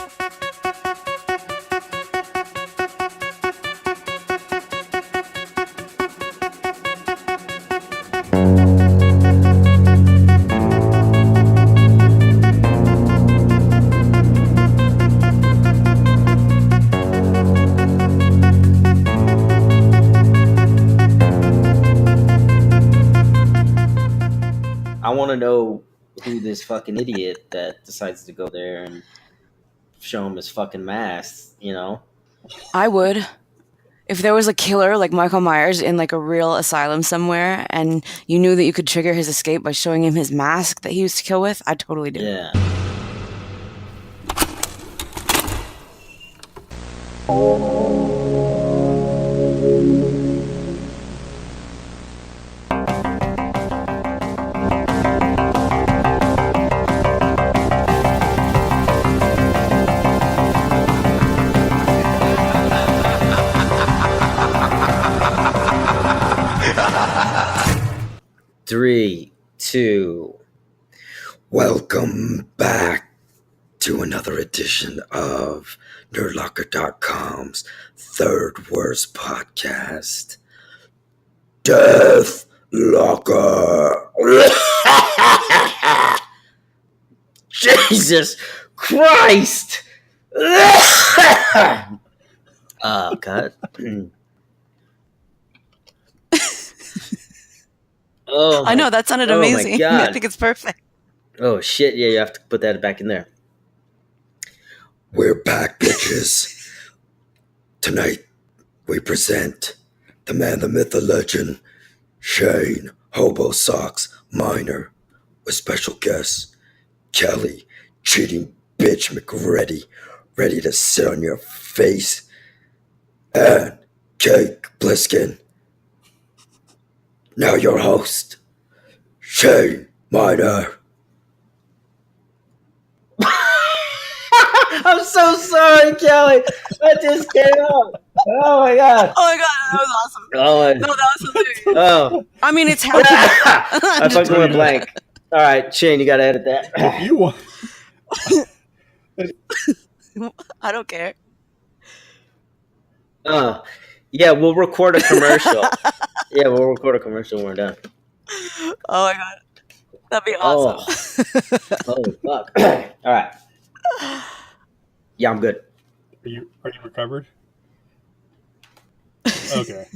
I want to know who this fucking idiot that decides to go there and show him his fucking mask, you know? I would. If there was a killer like Michael Myers in like a real asylum somewhere and you knew that you could trigger his escape by showing him his mask that he used to kill with, I'd totally do it. Yeah. Three, two. Welcome back to another edition of Nerdlocker.com's third worst podcast, Deathlocker. Jesus Christ! God. Oh, I know, that sounded amazing. My God. I think it's perfect. Oh, shit. Yeah, you have to put that back in there. We're back, bitches. Tonight, we present the man, the myth, the legend, Shane Hobo Socks Minor, with special guest, Kelly, cheating bitch McReady, ready to sit on your face, and Cake Bliskin. Now your host, Shane Minor. I'm so sorry, Kelly. That just came out. Oh my God. Oh my God, that was awesome. Oh, No, that was hilarious. oh. I mean, it's healthy. I fucking went blank. All right, Shane, you got to edit that. If you want. I don't care. Yeah, we'll record a commercial. Yeah, we'll record a commercial when we're done. Oh my God. That'd be awesome. Oh fuck. All right. Yeah, I'm good. Are you recovered? Okay.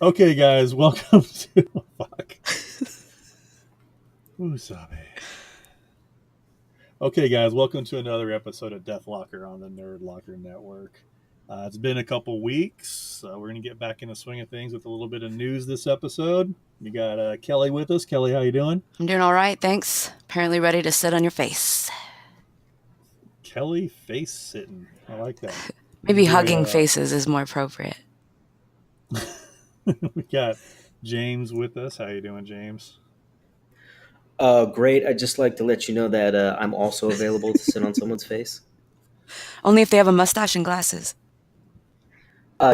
Okay, guys, welcome to fuck. Usabe. Okay, guys, welcome to another episode of Deathlocker on the Nerdlocker Network. It's been a couple weeks. We're going to get back in the swing of things with a little bit of news this episode. We got Kelly with us. Kelly, how you doing? I'm doing all right, thanks. Apparently ready to sit on your face. Kelly face sitting. I like that. Maybe hugging faces is more appropriate. We got James with us. How you doing, James? Great. I'd just like to let you know that I'm also available to sit on someone's face. Only if they have a mustache and glasses.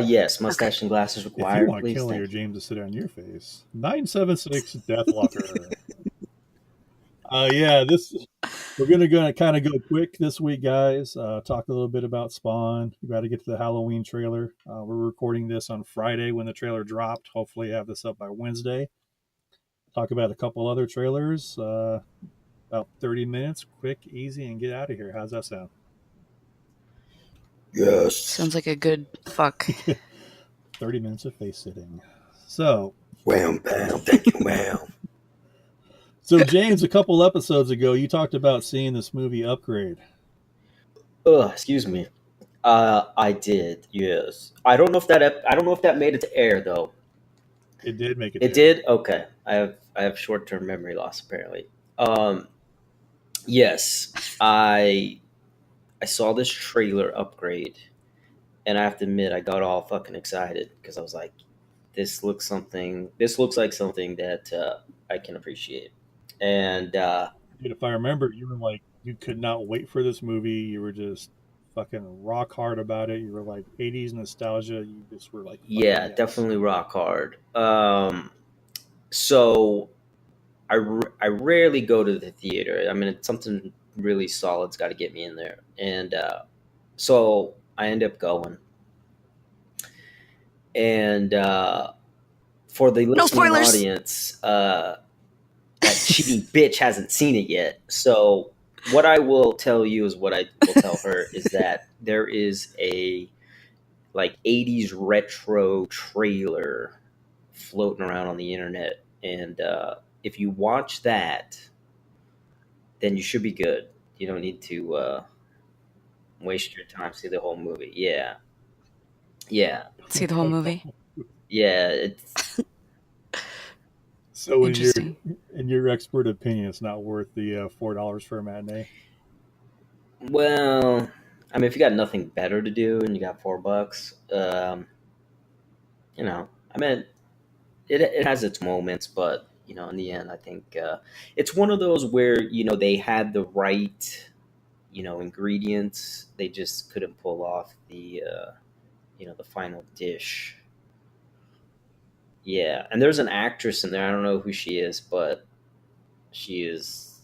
Yes, mustache and glasses required. If you want Kelly or James to sit on your face, 976 Deathlocker. Yeah, we're gonna kind of go quick this week, guys. Talk a little bit about Spawn. We got to get to the Halloween trailer. We're recording this on Friday when the trailer dropped. Hopefully, have this up by Wednesday. Talk about a couple other trailers. About 30 minutes, quick, easy, and get out of here. How's that sound? Yes. Sounds like a good fuck. 30 minutes of face sitting. So, Wham, bam, thank you, ma'am. So, James, a couple episodes ago, you talked about seeing this movie Upgrade. Excuse me. I did. Yes. I don't know if that made it to air though. It did make it. It did. Okay. I have short-term memory loss apparently. Yes. I saw this trailer Upgrade, and I have to admit I got all fucking excited because I was like, this looks like something that I can appreciate. And if I remember, you were like, you could not wait for this movie. You were just fucking rock hard about it. You were like 80s nostalgia. You just were like, yeah, yes. Definitely rock hard. So I rarely go to the theater. I mean, it's something really solid's got to get me in there, and so I end up going. And for the No listening spoilers. audience, that cheating bitch hasn't seen it yet. So what I will tell you is what I will tell her is that there is a like 80s retro trailer floating around on the internet, and if you watch that, then you should be good. You don't need to waste your time see the whole movie. Yeah, yeah, See the whole movie. yeah. It's So Interesting. in your expert opinion, it's not worth the $4 for a matinee. well, I mean, if you got nothing better to do and you got $4, I mean, it has its moments, but in the end, I think it's one of those where they had the right ingredients. They just couldn't pull off the final dish. Yeah, and there's an actress in there. I don't know who she is, but she is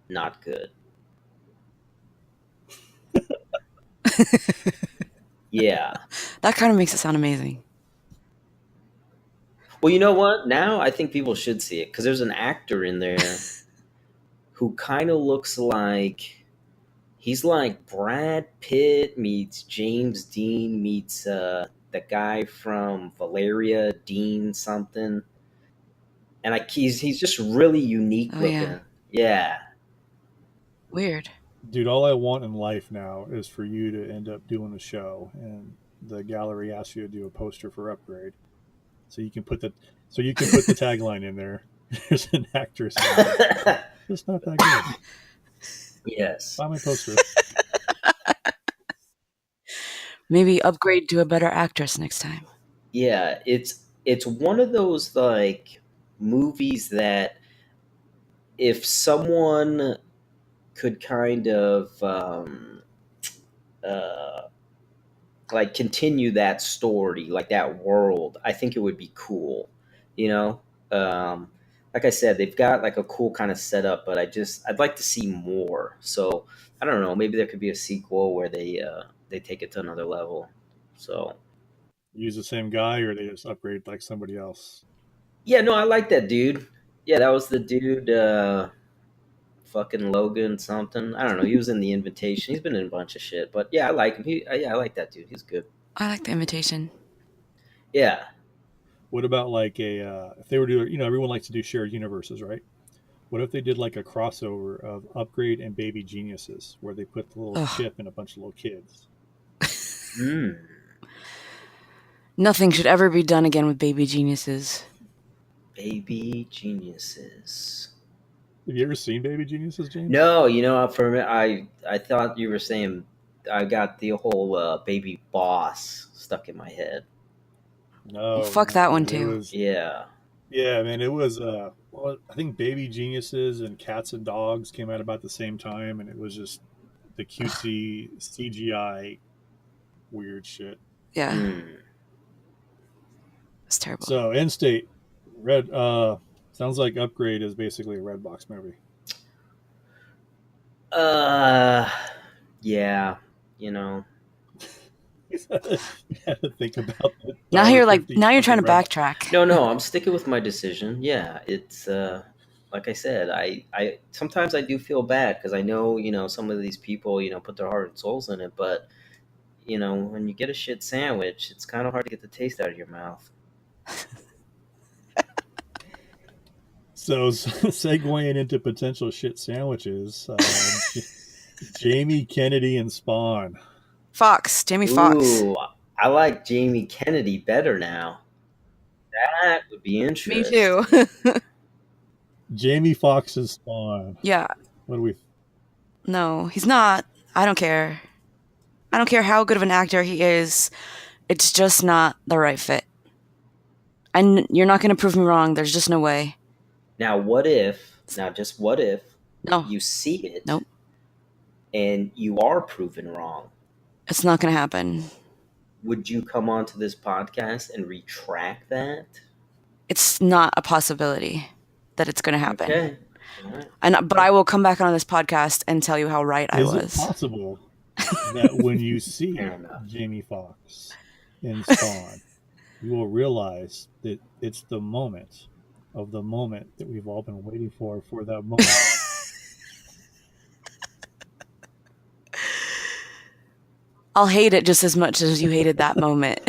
not good. Yeah. That kind of makes it sound amazing. Well, you know what? Now I think people should see it because there's an actor in there who kind of looks like he's like Brad Pitt meets James Dean meets the guy from Valeria, Dean something, and he's just really unique Oh yeah. looking. Yeah. Weird. Dude, all I want in life now is for you to end up doing a show, and the gallery asks you to do a poster for Upgrade, so you can put the tagline in there. There's an actress in there. It's not that good. Yes. Buy my poster. Maybe upgrade to a better actress next time. Yeah, it's one of those like movies that if someone could kind of uh, like continue that story, like that world, I think it would be cool. You know, um, like I said, they've got like a cool kind of setup, but I'd like to see more. So I don't know, maybe there could be a sequel where they take it to another level. So Use the same guy, or they just upgrade like somebody else. yeah, no, I like that dude. Yeah, that was the dude. Fucking Logan something. I don't know. He was in The Invitation. He's been in a bunch of shit, but yeah, I like him. Yeah, I like that dude. He's good. I like the Invitation. Yeah. What about like if they were to everyone likes to do shared universes, right? What if they did like a crossover of Upgrade and Baby Geniuses, where they put the little Ugh. chip in a bunch of little kids? Mm. Nothing should ever be done again with baby geniuses. Baby geniuses. Have you ever seen Baby Geniuses, James? No, for a minute, I thought you were saying I got the whole baby boss stuck in my head. Well, No, fuck no, that one man. It too. was Yeah. Yeah, man. It was well, I think Baby Geniuses and Cats and Dogs came out about the same time, and it was just the cutesy CGI weird shit. Yeah, Mm. it's terrible. So End State, Red. Sounds like Upgrade is basically a Redbox movie. Uh. Yeah. You know. You had to think about the Now you're $1.50 now you're trying fucking to Redbox. backtrack. No. I'm sticking with my decision. Yeah. It's like I said. I sometimes I do feel bad because I know some of these people put their heart and souls in it, but when you get a shit sandwich, it's kind of hard to get the taste out of your mouth. So segueing into potential shit sandwiches, Jamie Kennedy and Spawn. Jamie Foxx. Ooh, I like Jamie Kennedy better now. That would be Me interesting. too. Jamie Foxx's Spawn. Yeah, What do we? no, he's not. I don't care. I don't care how good of an actor he is. It's just not the right fit. And you're not going to prove me wrong. There's just no way. Now, just what if No, you see it nope. and you are proven wrong? It's not going to happen. Would you come onto this podcast and retract that? It's not a possibility. that it's going to happen. Okay. All right. But I will come back on this podcast and tell you how right I Is it was. possible that when you see Fair enough. Jamie Foxx in Spawn, you will realize that it's the moment that we've all been waiting for that moment? I'll hate it just as much as you hated that moment.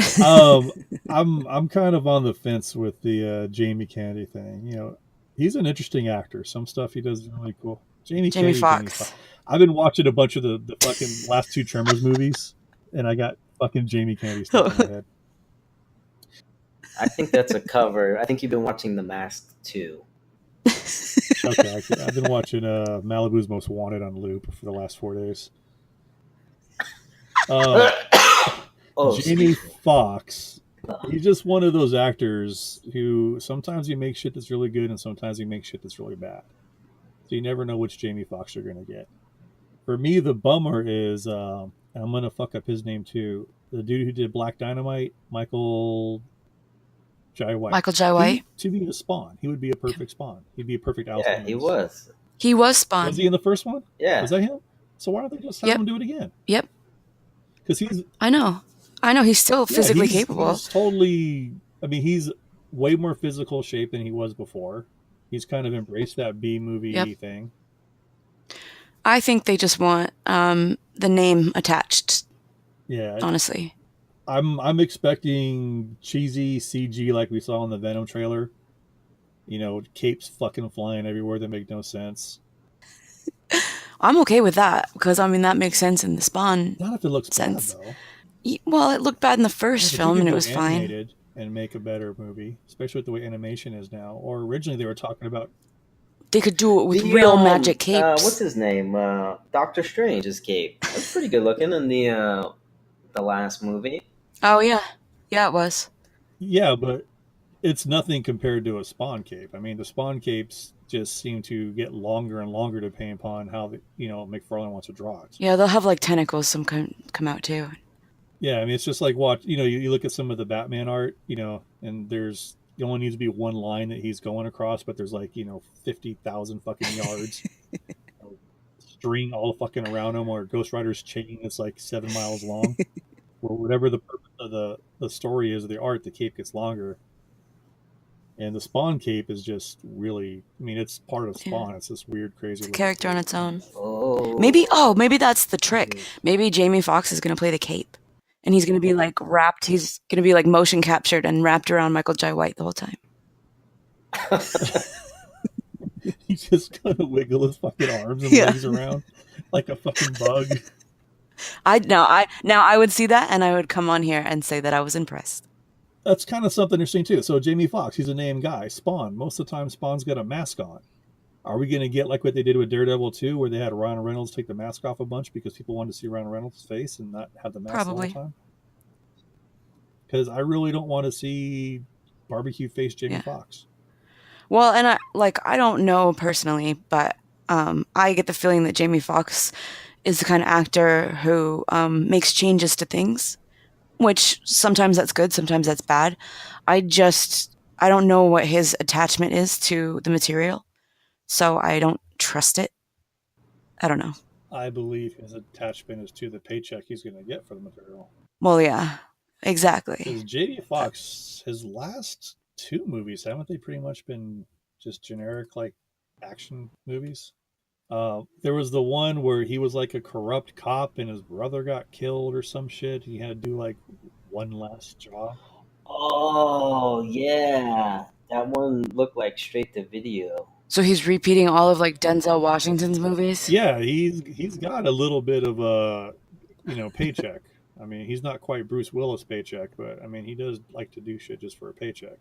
I'm kind of on the fence with the Jamie Kennedy thing. You know, he's an interesting actor. Some stuff he does is really cool. Jamie Jamie Kennedy. Foxx. I've been watching a bunch of the fucking last two Tremors movies, and I got fucking Jamie Kennedy stuck in my head. I think that's a cover. I think you've been watching The Mask too. Okay, I've been watching Malibu's Most Wanted on loop for the last 4 days. Jamie Foxx, he's just one of those actors who sometimes he makes shit that's really good and sometimes he makes shit that's really bad. So you never know which Jamie Foxx you're going to get. For me, the bummer is, and I'm going to fuck up his name too, the dude who did Black Dynamite, Michael Jai White. Michael Jai White. To be a Spawn. He would be a perfect Spawn. He'd be a perfect Alice. Yeah, he was. He was Spawn. Was he in the first one? Yeah. Was that him? So why don't they just have him do it again? Yep. Because he's... I know. He's still physically capable. He's totally... I mean, he's way more physical shape than he was before. He's kind of embraced that B-movie thing. I think they just want the name attached. Yeah. Honestly. I'm expecting cheesy CG like we saw in the Venom trailer. You know, capes fucking flying everywhere that make no sense. I'm okay with that because that makes sense in the Spawn. Not if it looks sense. bad though. Well, it looked bad in the first film and it was fine. And make a better movie, especially with the way animation is now. Or originally they were talking about they could do it with real magic capes. What's his name? Doctor Strange's cape. That's pretty good looking in the last movie. Oh yeah, it was. Yeah, but it's nothing compared to a Spawn cape. I mean, the Spawn capes just seem to get longer and longer depending upon how McFarlane wants to draw it. Yeah, they'll have like tentacles come out too. Yeah, I mean, it's just like you look at some of the Batman art, and there's only needs to be one line that he's going across, but there's 50,000 fucking yards string all fucking around him, or Ghost Rider's chain that's 7 miles long. Or whatever the purpose of the story is of the art, the cape gets longer. And the Spawn cape is just really, it's part of Spawn. Yeah. It's this weird, crazy... It's a character on its own. Oh. Maybe that's the trick. Maybe Jamie Foxx is going to play the cape. And he's going to be wrapped, he's going to be motion captured and wrapped around Michael Jai White the whole time. He's just going to wiggle his fucking arms and legs around like a fucking bug. I would see that and I would come on here and say that I was impressed. That's kind of something interesting too. So Jamie Foxx, he's a named guy. Spawn, most of the time Spawn's got a mask on. Are we going to get like what they did with Daredevil 2, where they had Ryan Reynolds take the mask off a bunch because people wanted to see Ryan Reynolds' face and not have the mask all the time? Because I really don't want to see barbecue face Jamie Foxx. Well, and I don't know personally, but I get the feeling that Jamie Foxx is the kind of actor who makes changes to things, which sometimes that's good, sometimes that's bad. I don't know what his attachment is to the material. So I don't trust it. I don't know. I believe his attachment is to the paycheck he's going to get for the material. Well, yeah, exactly. Because Jamie Foxx, his last 2 movies, haven't they pretty much been just generic, action movies? There was the one where he was a corrupt cop and his brother got killed or some shit. He had to do one last job. Oh, yeah. That one looked like straight to video. So he's repeating all of Denzel Washington's movies? Yeah, he's got a little bit of a paycheck. I mean, he's not quite Bruce Willis paycheck, but he does like to do shit just for a paycheck.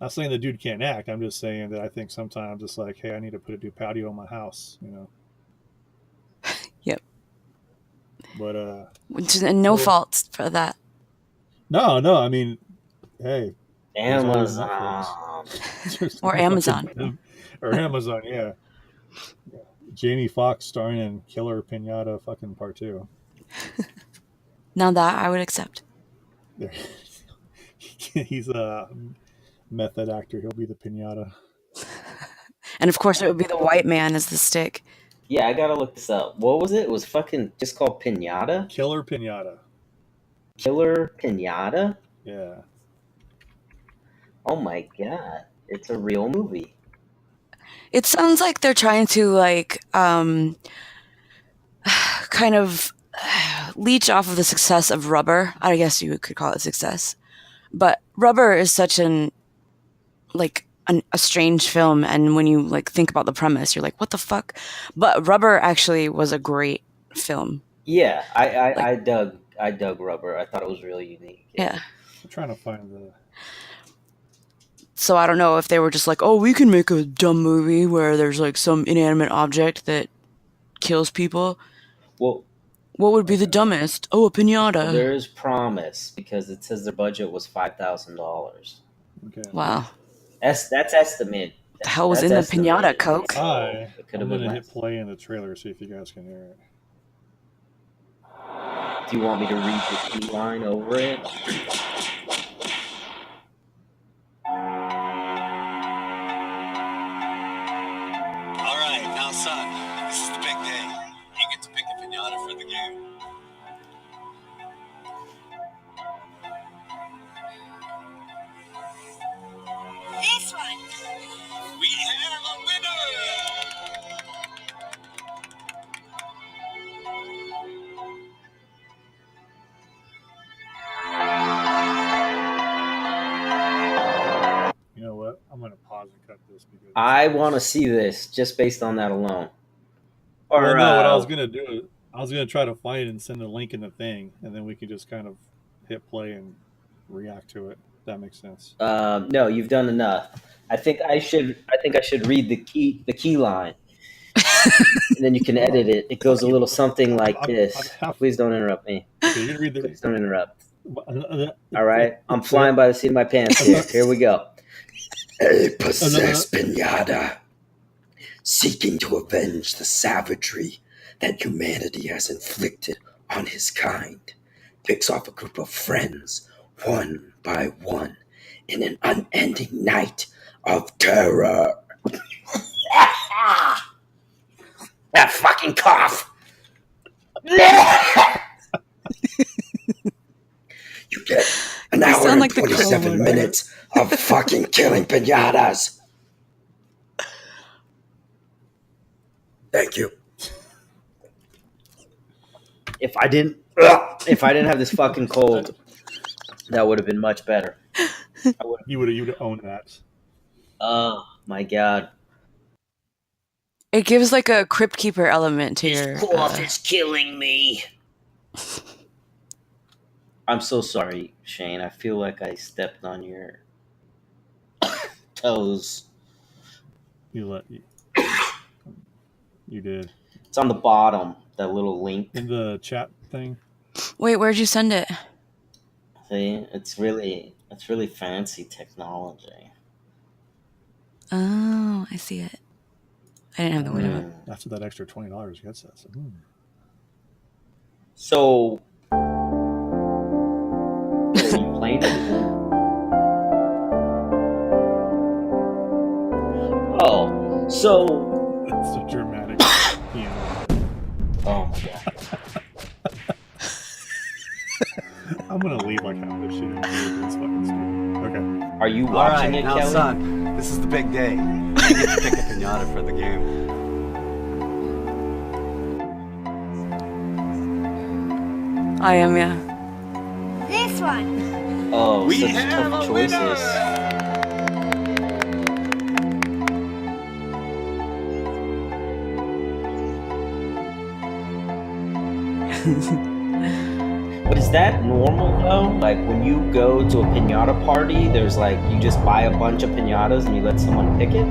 Not saying the dude can't act. I'm just saying that I think sometimes it's hey, I need to put a new patio in my house, Yep. But no faults for that. No, hey. Amazon. Or Amazon. Or Amazon, yeah. Jamie Foxx starring in Killer Pinata fucking part 2. Now that I would accept. He's a method actor. He'll be the Pinata. And of course, it would be the white man as the stick. Yeah, I gotta look this up. What was it? It was fucking just called Pinata? Killer Pinata. Killer Pinata? Yeah. Oh my god. It's a real movie. It sounds like they're trying to, like, kind of leech off of the success of Rubber. I guess you could call it success. But Rubber is such a strange film, and when you like think about the premise, you're like, what the fuck? But Rubber actually was a great film. Yeah, I dug Rubber. I thought it was really unique. Yeah. I'm trying to find the... So I don't know if they were just like, oh, we can make a dumb movie where there's like some inanimate object that kills people. Well, what would be the dumbest? Oh, a pinata. Well, there is promise because it says their budget was $5,000. Okay. Wow. That's estimate. The hell was in the pinata, Coke? Hi. I'm going to hit play in the trailer, see if you guys can hear it. Do you want me to read the key line over it? Alright, now son, this is the big day. You get to pick a pinata for the game. This one! We have a winner! You know what? I'm going to pause and cut this because I want to see this just based on that alone. Or well, no, what I was going to do is I was going to try to find it and send a link in the thing, and then we can just kind of hit play and react to it. That makes sense. No, you've done enough. I think I should read the key line, and then you can edit it. It goes a little something like this. Please don't interrupt me. Okay, you can read the... Please don't interrupt. All right, I'm flying by the seat of my pants here. Here we go. A possessed pinata, seeking to avenge the savagery that humanity has inflicted on his kind, picks off a group of friends one by one in an unending night of terror. That fucking cough. You get an hour and 27 minutes of fucking killing pinatas. Thank you. If I didn't have this fucking cold, that would have been much better. You would have owned that. Oh my god. It gives like a Crypt Keeper element to your... This cough is killing me. I'm so sorry, Shane. I feel like I stepped on your toes. You did. It's on the bottom, that little link. In the chat thing? Wait, where'd you send it? See, it's really fancy technology. Oh, I see it. I didn't have the window. That's what that extra $20 gets us. So, are you playing it? Oh, so that's a dramatic piano. Oh my god. I'm gonna leave like half this shit. It's fucking stupid. Okay. Are you watching it, now, Kelly? son, this is the big day. You get to pick a pinata for the game. I am, yeah. This one! Oh, We such have tough a choices. But is that normal though? Like when you go to a pinata party, there's like you just buy a bunch of pinatas and you let someone pick it?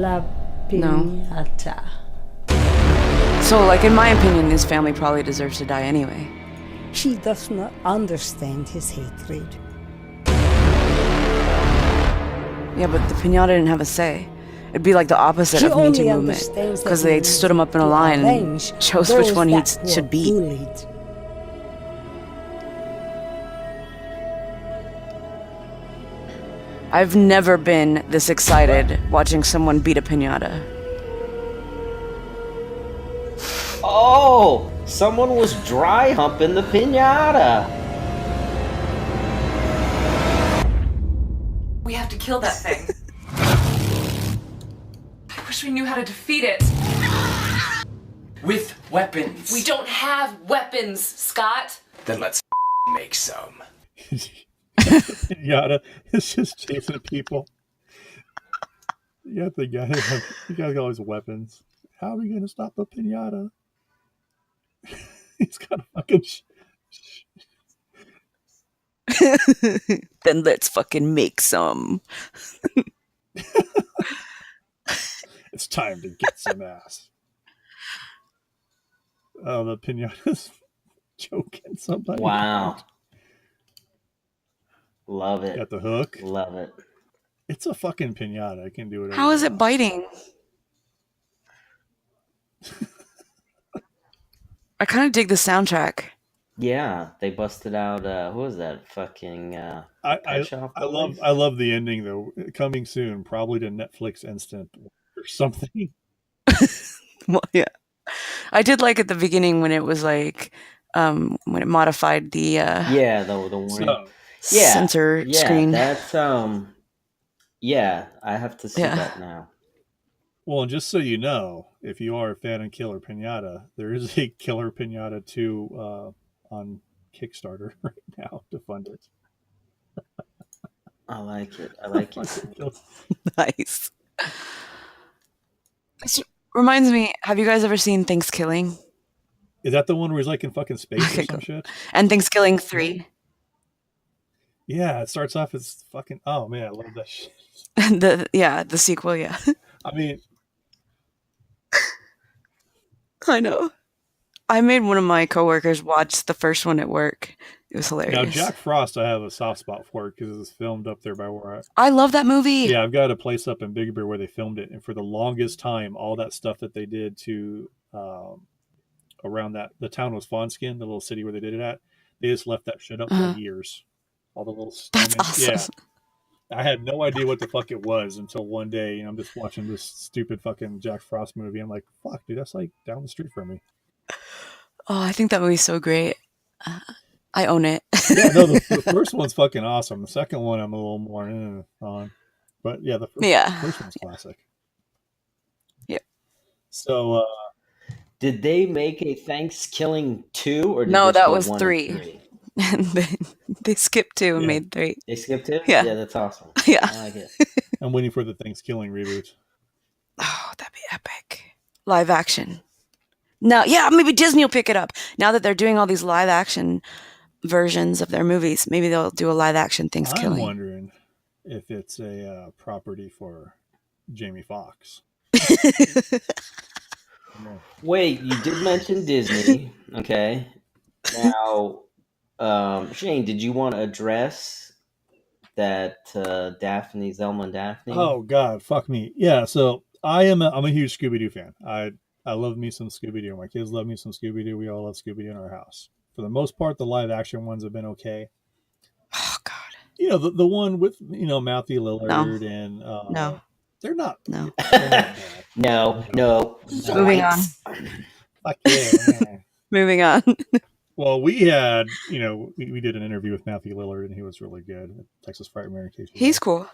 La Pinata. So, like, in my opinion, his family probably deserves to die anyway. She does not understand his hatred. Yeah, but the pinata didn't have a say. It'd be like the opposite She of Me Too only movement. understands Because that they he stood him up in a needs line to and avenge chose which those one he that were should beat. bullied. I've never been this excited watching someone beat a pinata. Oh, someone was dry humping the pinata. We have to kill that thing. I wish we knew how to defeat it. With weapons. We don't have weapons, Scott. Then let's make some. Pinata is just chasing people. You got the guy. You got all his weapons. How are we gonna stop a pinata? He's got a fucking. Then let's fucking make some. It's time to get some ass. Oh, the pinata's choking somebody. Wow. Love it. Got the hook. Love it. It's a fucking pinata. I can do it. How is it biting? I kind of dig the soundtrack. Yeah, they busted out. Who was that? Fucking. I love the ending though. Coming soon, probably to Netflix Instant or something. Well, yeah. I did like at the beginning when it was like, when it modified the the warning. censor screen. That's yeah, I have to see that now. Well, and just so you know, if you are a fan of Killer Pinata, there is a Killer Pinata 2 on Kickstarter right now to fund it. I like it. I like it. Nice. This reminds me, have you guys ever seen Thanksgiving? Is that the one where he's like in fucking space or some shit? And Thanksgiving 3. Yeah, it starts off as fucking. Oh man, I love that shit. the sequel, yeah. I mean, I know. I made one of my coworkers watch the first one at work. It was hilarious. now Jack Frost, I have a soft spot for it because it was filmed up there by where I love that movie. Yeah, I've got a place up in Big Bear where they filmed it, and for the longest time, all that stuff that they did to around the town was Fawnskin, the little city where they did it at. They just left that shit up for years. All the little That's awesome. Yeah. I had no idea what the fuck it was until one day, and I'm just watching this stupid fucking Jack Frost movie. I'm like, fuck, dude, that's like down the street from me. Oh, I think that movie's so great. I own it. Yeah, no, the first one's fucking awesome. The second one, I'm a little more on. But yeah, the first one's classic. Yep. So, did they make a Thanksgiving 2 or did no? they That go was 1 3. and 3? And they skipped 2 and made 3. They skipped it? Yeah. Yeah, that's awesome. Yeah. I like it. I'm waiting for the Thanksgiving reboot. Oh, that'd be epic. Live action. Now, yeah, maybe Disney will pick it up. Now that they're doing all these live action versions of their movies, maybe they'll do a live action Thanksgiving. I'm wondering if it's a property for Jamie Foxx. Wait, you did mention Disney. Okay. Now, Shane, did you want to address that Daphne, Zelma and Daphne? Oh God, fuck me. Yeah, so I'm a huge Scooby-Doo fan. I love me some Scooby-Doo. My kids love me some Scooby-Doo. We all love Scooby-Doo in our house. For the most part, the live action ones have been okay. Oh God. You know, the one with Matthew Lillard and no. They're not. No. They're not bad. No. Moving on. Fuck yeah. Moving on. Well, we had, we did an interview with Matthew Lillard, and he was really good. Texas Frightmare. He's cool.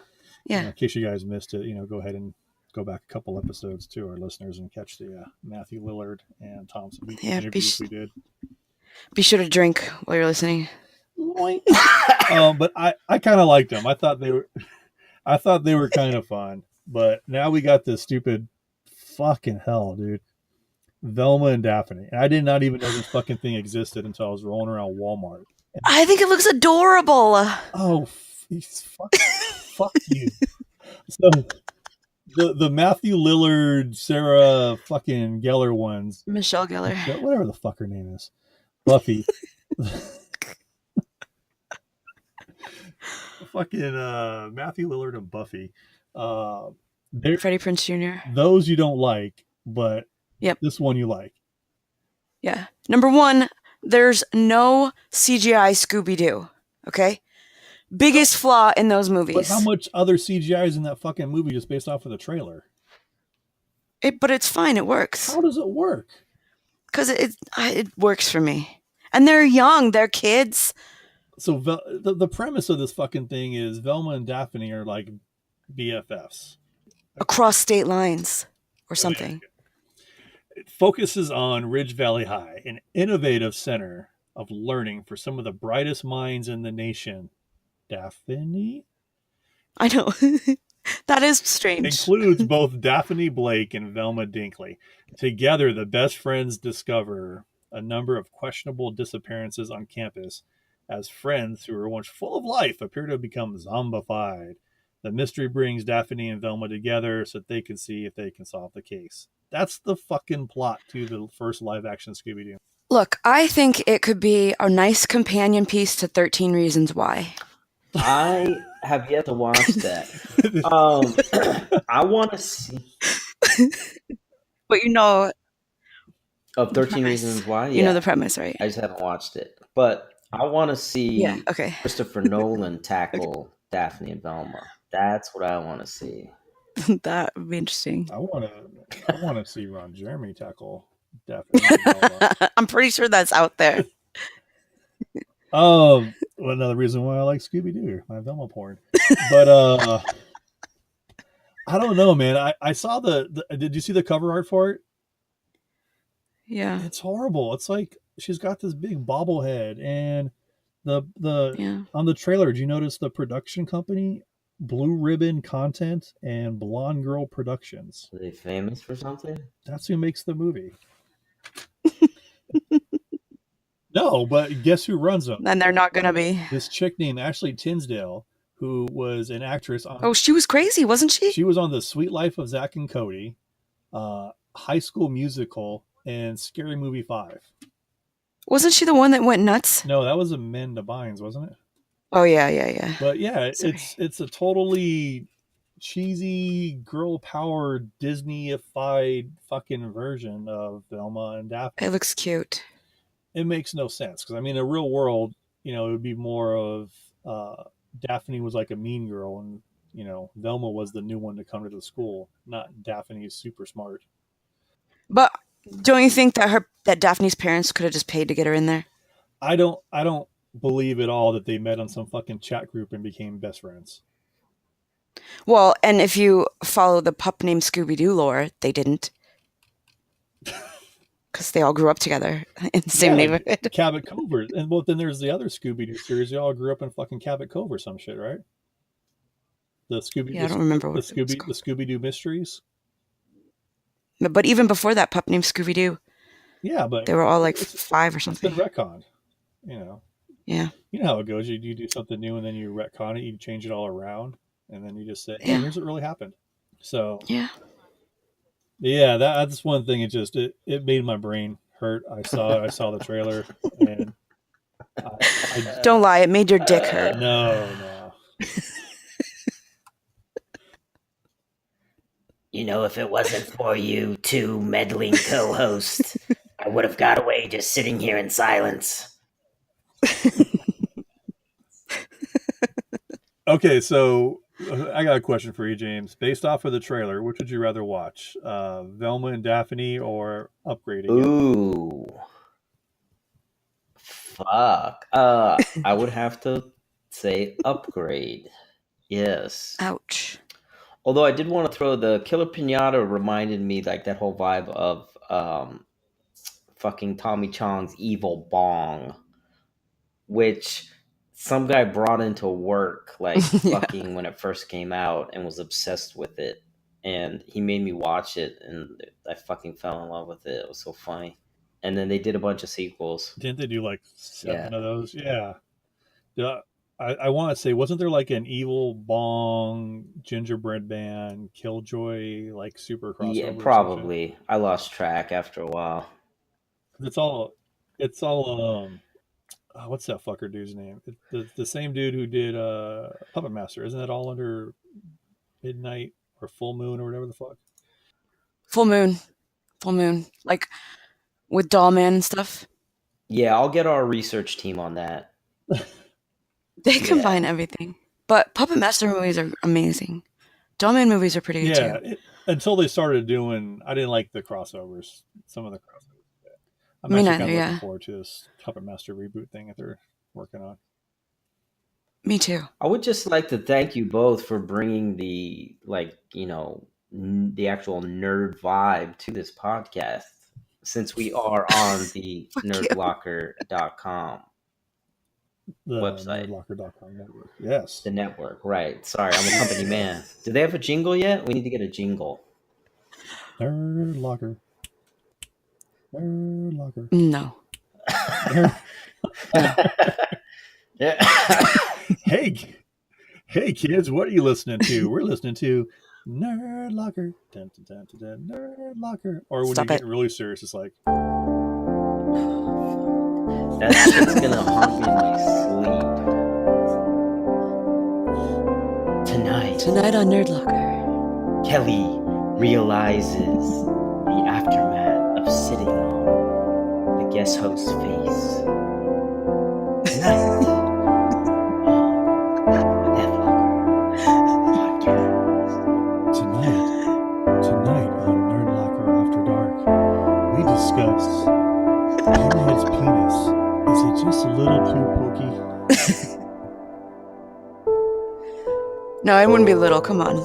Yeah. In case you guys missed it, go ahead and go back a couple episodes to our listeners and catch the Matthew Lillard and Thompson interviews we did. Be sure to drink while you're listening. But I kind of liked them. I thought they were kind of fun. But now we got this stupid fucking hell, dude. Velma and Daphne. And I did not even know this fucking thing existed until I was rolling around Walmart. I think it looks adorable. Oh, fuck you. So the Matthew Lillard, Sarah fucking Gellar ones. Michelle Gellar. Whatever the fuck her name is. Buffy. Fucking Matthew Lillard and Buffy. Freddie Prinze Jr. Those you don't like, but yep. This one you like. Yeah. Number one, there's no CGI Scooby-Doo. Okay? Biggest flaw in those But movies. how much other CGI is in that fucking movie just based off of the trailer? But it's fine. It works. How does it work? Because it works for me. And they're young. They're kids. So the premise of this fucking thing is Velma and Daphne are like BFFs. Across state lines or something. It focuses on Ridge Valley High, an innovative center of learning for some of the brightest minds in the nation. Daphne? I know. That is strange. Includes both Daphne Blake and Velma Dinkley. Together, the best friends discover a number of questionable disappearances on campus as friends who were once full of life appear to have become zombified. The mystery brings Daphne and Velma together so that they can see if they can solve the case. That's the fucking plot to the first live-action Scooby-Doo. Look, I think it could be a nice companion piece to 13 Reasons Why. I have yet to watch that. I want to see. But you know... Of 13 Reasons Why? Yeah. You know the premise, right? I just haven't watched it. But I want to see Christopher Nolan tackle Daphne and Velma. That's what I want to see. That would be interesting. I want to see Ron Jeremy tackle Daphne and Velma. I'm pretty sure that's out there. Well, another reason why I like Scooby-Doo, my Velma porn. But I don't know, man. I saw did you see the cover art for it? Yeah. It's horrible. It's like she's got this big bobblehead, and on the trailer, did you notice the production company? Blue Ribbon Content and Blonde Girl Productions. Are they famous for something? That's who makes the movie. No, but guess who runs them? And they're not going to be. This chick named Ashley Tisdale, who was an actress on... Oh, she was crazy, wasn't she? She was on The Sweet Life of Zack and Cody, High School Musical, and Scary Movie 5. Wasn't she the one that went nuts? No, that was Amanda Bynes, wasn't it? Oh, yeah. But yeah, it's a totally cheesy, girl power, Disney-ified fucking version of Velma and Daphne. It looks cute. It makes no sense because, I mean, in the real world, it would be more of Daphne was like a mean girl, and Velma was the new one to come to the school, not Daphne's super smart. But don't you think that Daphne's parents could have just paid to get her in there? I don't believe at all that they met on some fucking chat group and became best friends. Well, and if you follow the pup named Scooby-Doo lore, they didn't. Because they all grew up together in the same neighborhood. Cabot Cove. And well, then there's the other Scooby-Doo series. They all grew up in fucking Cabot Cove or some shit, right? The Scooby. I don't remember what the Scooby-Doo Mysteries. But even before that, pup named Scooby-Doo. Yeah, but they were all like 5 or something. It's been retconned, Yeah. You know how it goes. You do something new and then you retcon it. You change it all around, and then you just say, "Hey, here's what really happened." So yeah, that's one thing. It made my brain hurt. I saw the trailer, and I don't lie. It made your dick hurt. No. If it wasn't for you two meddling co-hosts, I would have got away just sitting here in silence. Okay, so I got a question for you, James. Based off of the trailer, which would you rather watch? Velma and Daphne or Upgrading? Ooh. Fuck. I would have to say Upgrade. Yes. Ouch. Although I did want to throw the Killer Pinata reminded me like that whole vibe of fucking Tommy Chong's Evil Bong, which some guy brought into work like fucking when it first came out and was obsessed with it. And he made me watch it and I fucking fell in love with it. It was so funny. And then they did a bunch of sequels. Didn't they do like 7 of those? Yeah. I want to say, wasn't there like an Evil Bong Gingerbread Man Killjoy like super crossover? Yeah, probably. I lost track after a while. It's all what's that fucker dude's name? The same dude who did Puppet Master. Isn't that all under Midnight or Full Moon or whatever the fuck? Full Moon, like with Dollman and stuff. Yeah, I'll get our research team on that. They combine everything. But Puppet Master movies are amazing. Dollman movies are pretty good too. Until they started doing, I didn't like the crossovers. Some of the crossovers. I'm Me actually neither, kind of looking yeah. forward to this Puppet Master reboot thing that they're working on. Me too. I would just like to thank you both for bringing the the actual nerd vibe to this podcast, since we are on the nerdlocker.com The website. Nerdlocker.com network. Yes. The network, right. Sorry, I'm a company man. Do they have a jingle yet? We need to get a jingle. Nerdlocker. Nerdlocker. No. Hey kids, what are you listening to? We're listening to Nerdlocker. Dun, dun, dun, dun, dun, Nerdlocker. Or when Stop you it. get really serious, it's like that's gonna haunt me in my sleep. Tonight on Nerdlocker, Kelly realizes the aftermath of sitting on the guest host's face. Tonight on the Deathlocker podcast. Tonight on Nerdlocker After Dark, we discuss Pinhead's penis. Is it just a little too pokey? No, it wouldn't be little. Come on.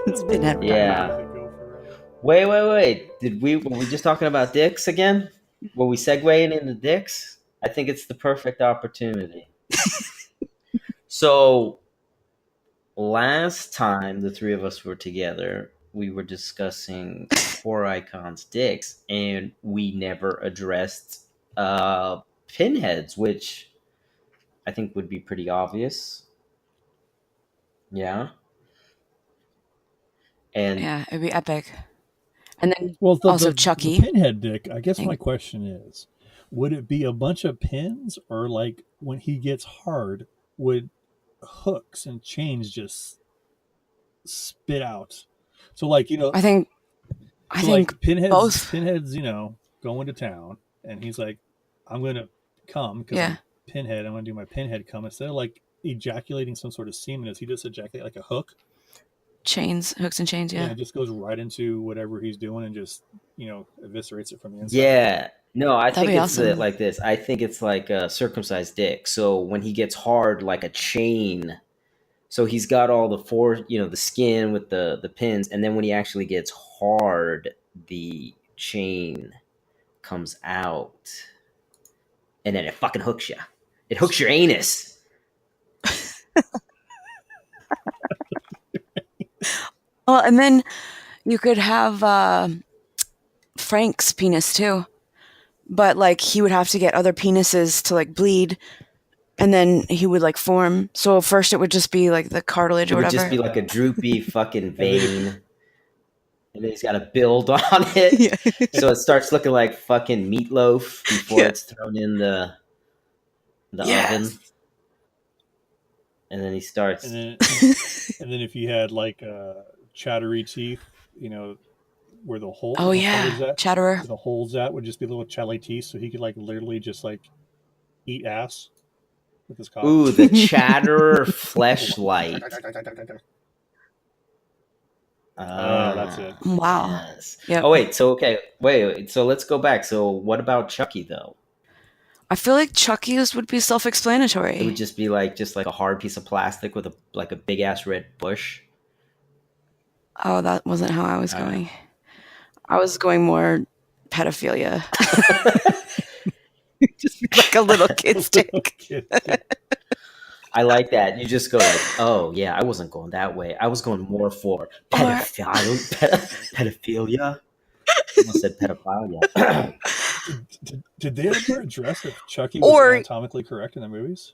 It's Pinhead. Yeah. Wait. Were we just talking about dicks again? Were we segueing into dicks? I think it's the perfect opportunity. So, last time the three of us were together, we were discussing horror icons' dicks, and we never addressed pinheads, which I think would be pretty obvious. Yeah. And yeah, it'd be epic. And then the Chucky. The pinhead dick, I guess my question is, would it be a bunch of pins, or like when he gets hard, would hooks and chains just spit out? So like, I think Pinhead's, going to town, and he's like, I'm gonna come because I'm Pinhead, I'm gonna do my pinhead come. Instead of like ejaculating some sort of semen, does he just ejaculate like a hook? Hooks and chains, yeah. And it just goes right into whatever he's doing and just, eviscerates it from the inside. Yeah. No, I think it's awesome. like this. I think it's like a circumcised dick. So when he gets hard, like a chain, so he's got all the skin with the pins, and then when he actually gets hard, the chain comes out, and then it fucking hooks you. It hooks your anus. Well, and then you could have Frank's penis too, but like he would have to get other penises to like bleed, and then he would like form. So first it would just be like the cartilage or whatever. It would just be like a droopy fucking vein, and then he's got to build on it. Yeah. So it starts looking like fucking meatloaf before it's thrown in the oven. And then he starts. And then if you had like chattery teeth, where the hole. Oh yeah, chatterer. The holes at would just be little chattery teeth, so he could like literally just like eat ass with his cock. Ooh, the chatterer fleshlight. That's it. Wow. Yes. Yep. Oh wait, so wait. So let's go back. So what about Chucky though? I feel like Chucky's would be self-explanatory. It would just be like a hard piece of plastic with a big ass red bush. Oh, that wasn't how I was going. I was going more pedophilia. Just like a little kid's dick. I like that. You just go like, oh yeah, I wasn't going that way. I was going more for pedophilia. I almost said pedophilia. Did they ever address if Chucky was anatomically correct in the movies?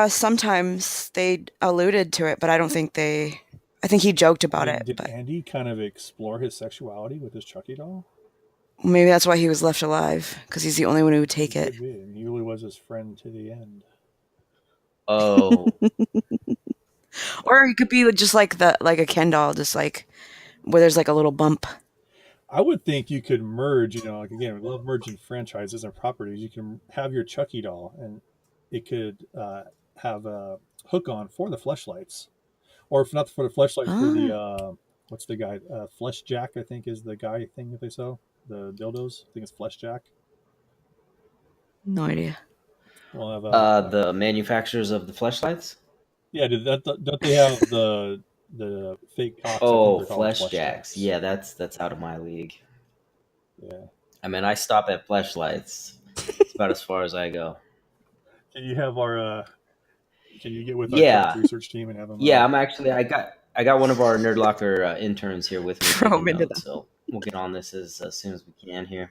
Sometimes they alluded to it, but I don't think they... I think he joked about it. Did Andy kind of explore his sexuality with his Chucky doll? Maybe that's why he was left alive, because he's the only one who would take it. He really was his friend to the end. Oh. Or he could be just like a Ken doll, just like where there's like a little bump. I would think you could merge, like again, we love merging franchises and properties. You can have your Chucky doll, and it could have a hook on for the fleshlights, or if not for the fleshlights, for the what's the guy? Flesh Jack, I think, is the guy thing that they sell. The dildos, I think it's Flesh Jack. No idea. We'll have The manufacturers of the fleshlights. yeah. Don't they have the fake cocks? I think Oh, they're called flesh Flesh jacks. Jacks. Yeah, that's out of my league. Yeah. I mean, I stop at fleshlights. It's about as far as I go. Can you have our? Can you get with our craft Yeah, research team and have them? yeah. I got one of our Nerdlocker interns here with me Throw taking 'em into notes, so we'll get on this as soon as we can here.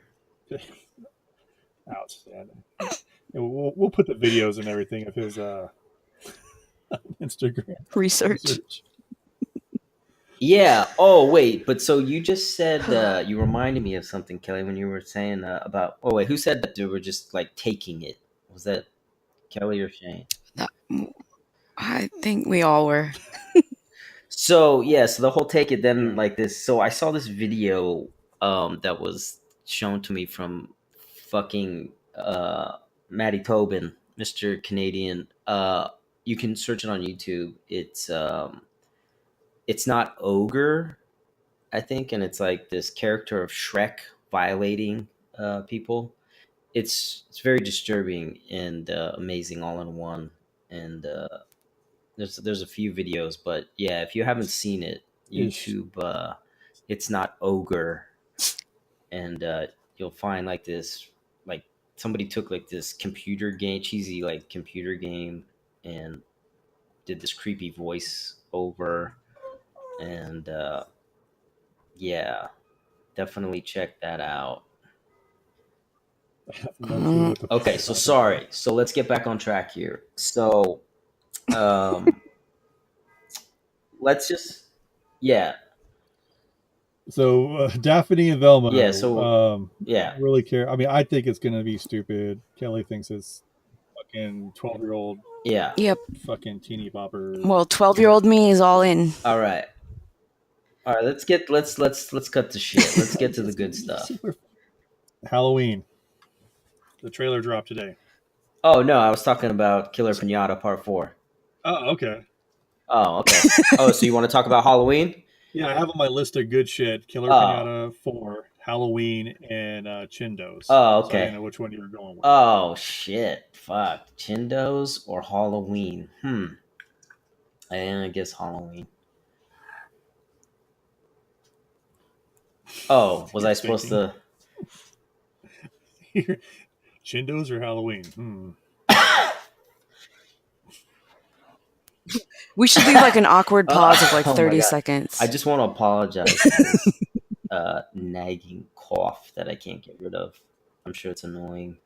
Outstanding. We'll put the videos and everything of his Instagram research. Yeah. Oh, wait. But so you just said you reminded me of something, Kelly, when you were saying about. Oh, wait. Who said that they were just like taking it? Was that Kelly or Shane? I think we all were. So yeah. So the whole take it then like this. So I saw this video that was shown to me from fucking Matty Tobin, Mr. Canadian. You can search it on YouTube. It's not ogre, I think, and it's like this character of Shrek violating people. It's very disturbing and amazing all in one. And there's a few videos, but yeah, if you haven't seen it, YouTube, it's not ogre, and you'll find like this, like somebody took like this computer game, cheesy like computer game, and did this creepy voice over, and yeah, definitely check that out. Okay, so sorry. So let's get back on track here. So, let's just, yeah. So Daphne and Velma. Yeah. So, yeah. Really care. I mean, I think it's gonna be stupid. Kelly thinks it's fucking 12-year-old. Yeah. Yep. Fucking teeny bopper. Well, 12-year-old me is all in. All right. All right. Let's cut the shit. Let's get to the good stuff. Halloween. The trailer dropped today. Oh no, I was talking about Killer Pinata Part 4. Oh, okay. Oh, okay. Oh, so you want to talk about Halloween? Yeah, I have on my list of good shit: Killer Pinata 4, Halloween, and Chindos. Oh, okay. So I didn't know which one you were going with. Oh shit! Fuck, Chindos or Halloween? I guess Halloween. Oh, was I supposed to? Chindos or Halloween? We should leave like an awkward pause of like 30 seconds. I just want to apologize for this nagging cough that I can't get rid of. I'm sure it's annoying.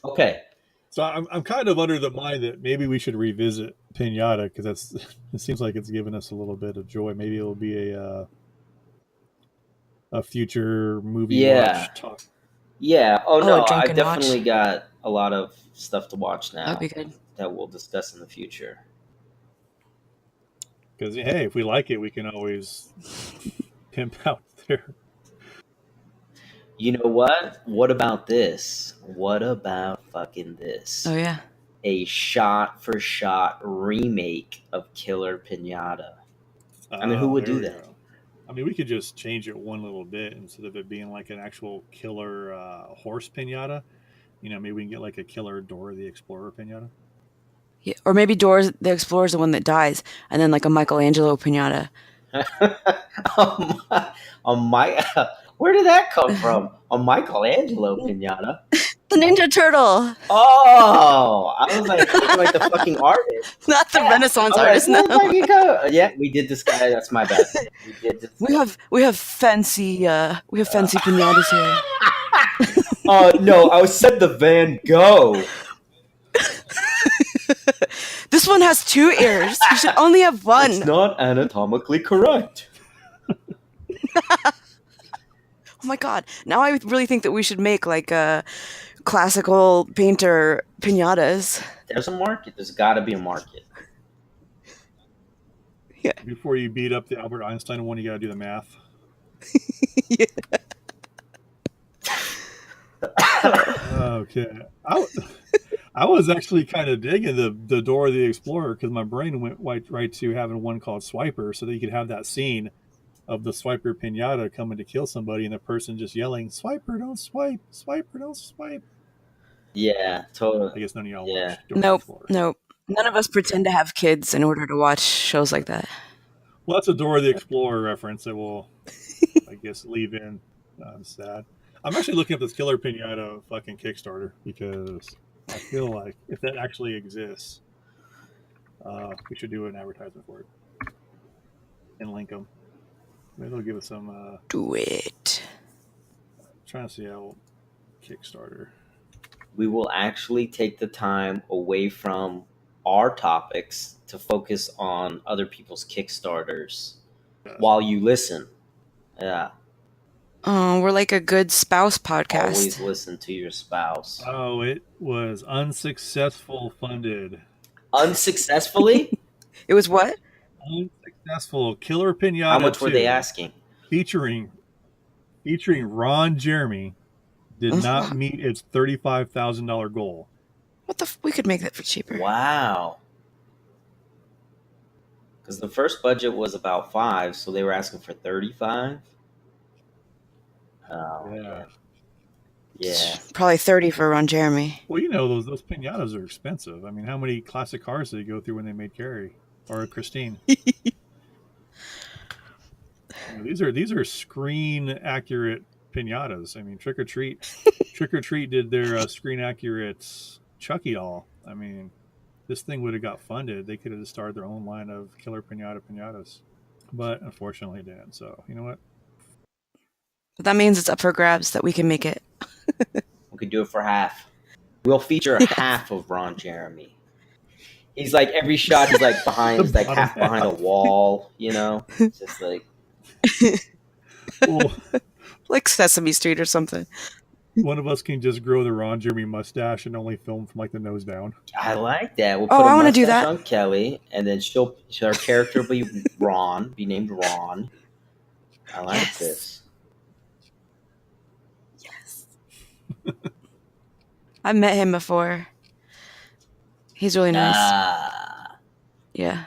Okay. So I'm kind of under the mind that maybe we should revisit Pinata because it seems like it's given us a little bit of joy. Maybe it'll be a future movie watch talk. Yeah. Oh no, I definitely got a lot of stuff to watch now. That'd be good. That we'll discuss in the future. Because hey, if we like it, we can always pimp out there. You know what? What about this? What about fucking this? Oh yeah. A shot-for-shot remake of Killer Pinata. I mean, who would do that? I mean, we could just change it one little bit instead of it being like an actual killer horse pinata. Maybe we can get like a killer Dora the Explorer pinata. Yeah, or maybe Dora the Explorer is the one that dies, and then like a Michelangelo pinata. Where did that come from? A Michelangelo pinata? The Ninja Turtle. Oh, I was like the fucking artist, not the Renaissance artist. No. Yeah, we did this guy. That's my bad. We have fancy pinatas here. Oh no, I said the Van Gogh. This one has 2 ears. You should only have one. It's not anatomically correct. Oh my god! Now I really think that we should make like a classical painter pinatas. There's a market. There's got to be a market. Yeah. Before you beat up the Albert Einstein one, you got to do the math. Okay. I was actually kind of digging the Dora the Explorer because my brain went right to having one called Swiper so that you could have that scene of the Swiper Pinata coming to kill somebody and the person just yelling, "Swiper, don't swipe! Swiper, don't swipe!" Yeah, totally. I guess none of y'all Yeah. watch Dora the Nope, Explorer. nope. None of us pretend to have kids in order to watch shows like that. Well, that's a Dora the Explorer reference that we'll, I guess, leave in. I'm sad. I'm actually looking up this Killer Pinata fucking Kickstarter because I feel like if that actually exists, we should do an advertisement for it and link them. Maybe they'll give us some. Do it. Trying to see how Kickstarter. We will actually take the time away from our topics to focus on other people's Kickstarters while you listen. Yeah. Oh, we're like a good spouse podcast. Always listen to your spouse. Oh, it was unsuccessful funded. Unsuccessfully? It was what? Unsuccessful. Killer Pinata. How much were 2, they asking? Featuring Ron Jeremy did not meet its $35,000 goal. What the? We could make that for cheaper. Wow. Because the first budget was about 5, so they were asking for 35. Oh, yeah. Yeah. Probably 30 for Ron Jeremy. Well, you know those pinatas are expensive. I mean, how many classic cars did they go through when they made Carrie or Christine? These are screen accurate pinatas. I mean, Trick or Treat did their screen accurate Chucky doll. I mean, this thing would have got funded. They could have started their own line of Killer Pinatas, but unfortunately it didn't. So you know what? But that means it's up for grabs that we can make it. We could do it for half. We'll feature half of Ron Jeremy. He's like every shot. He's like behind. He's like half behind a wall. You know, just like. Like Sesame Street or something. One of us can just grow the Ron Jeremy mustache and only film from like the nose down. I like that. We'll Oh, put I a wanna do mustache that. on Kelly, and then her character will be Ron, be named Ron. I like this. Yes. I've met him before. He's really nice. Yeah.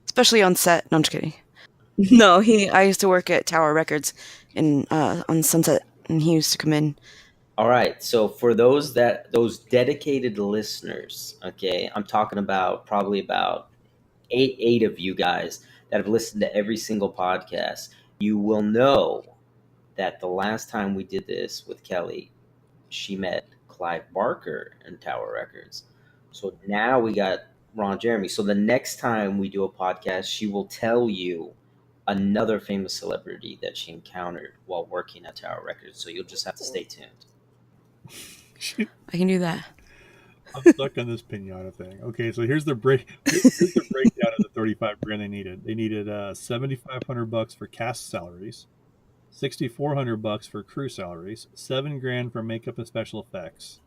Especially on set. No, I'm just kidding. No, I used to work at Tower Records on Sunset, and he used to come in. All right. So for those dedicated listeners, okay, I'm talking about probably about eight of you guys that have listened to every single podcast. You will know that the last time we did this with Kelly, she met Clive Barker in Tower Records. So now we got Ron Jeremy. So the next time we do a podcast, she will tell you another famous celebrity that she encountered while working at Tower Records. So you'll just have to stay tuned. I can do that. I'm stuck on this pinata thing. Okay, so here's the breakdown of the 35 grand they needed. They needed $7,500 for cast salaries, $6,400 for crew salaries, $7 grand for makeup and special effects,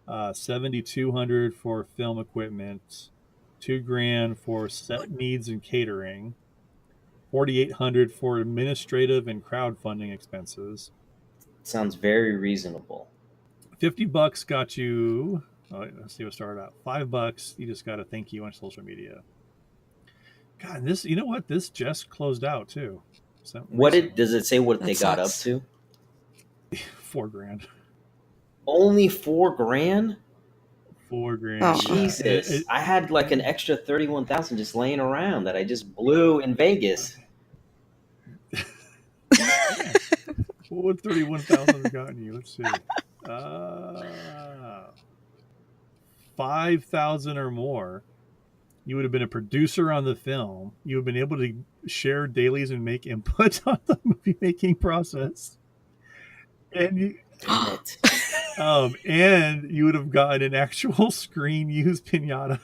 $7,200 for film equipment, $2 grand for set needs and catering, $4,800 for administrative and crowdfunding expenses. Sounds very reasonable. $50 got you. Let's see what started out. $5. You just got a thank you on social media. God, this. You know what? This just closed out too. So does it say what they got up to? $4 grand. Only $4 grand? $4 grand. Oh. Jesus. I had like an extra 31,000 just laying around that I just blew in Vegas. What would 31,000 have gotten you? Let's see. 5,000 or more. You would have been a producer on the film. You would have been able to share dailies and make input on the movie making process. And you, and you would have gotten an actual screen used pinata.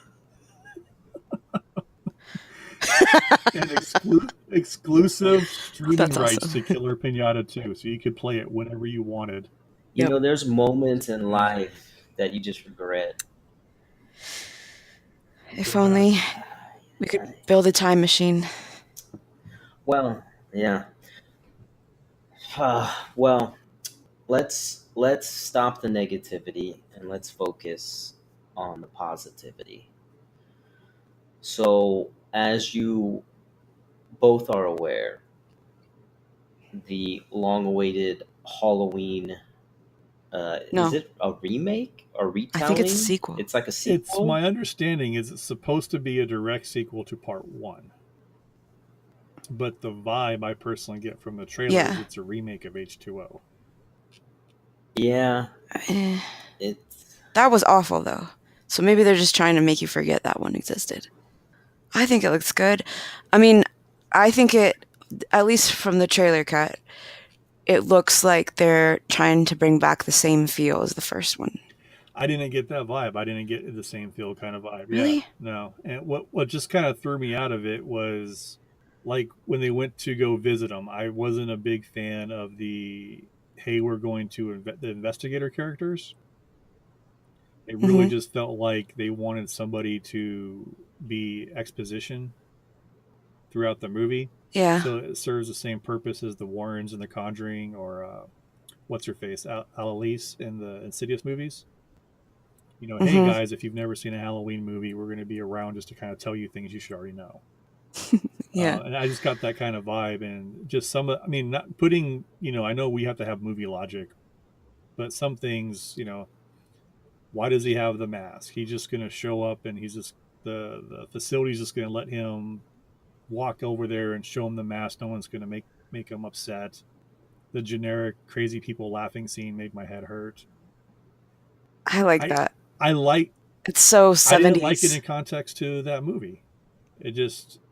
And exclusive streaming rights to Killer Pinata 2, so you could play it whenever you wanted. You know, there's moments in life that you just regret. If only we could build a time machine. Well, yeah. Well, let's stop the negativity and let's focus on the positivity. So, as you both are aware, the long-awaited Halloween, is No, it a remake or I think it's a retelling? sequel. It's like a It's sequel. my understanding is it's supposed to be a direct sequel to part one, but the vibe I personally get from the trailer is Yeah. it's a remake of H2O. Yeah, Eh, it's that was awful, though. So maybe they're just trying to make you forget that one existed. I think it looks good. I mean, I think it, at least from the trailer cut, it looks like they're trying to bring back the same feel as the first one. I didn't get that vibe. I didn't get the same feel kind of vibe. Yeah, Really? no. And what just kind of threw me out of it was like when they went to go visit him. I wasn't a big fan of the hey, we're going to the investigator characters. It really Hmm. just felt like they wanted somebody to be exposition throughout the movie. Yeah. So it serves the same purpose as the Warrens in The Conjuring or what's her face, Annalise in the Insidious movies. You know, hey Hmm. guys, if you've never seen a Halloween movie, we're going to be around just to kind of tell you things you should already know. Yeah. And I just got that kind of vibe, and just some. I mean, not putting. You know, I know we have to have movie logic, but some things, you know, why does he have the mask? He's just going to show up, and he's just the facility's just going to let him walk over there and show him the mask. No one's going to make him upset. The generic crazy people laughing scene made my head hurt. I like I that. I like It's so I didn't like it 70s. in context to that movie. It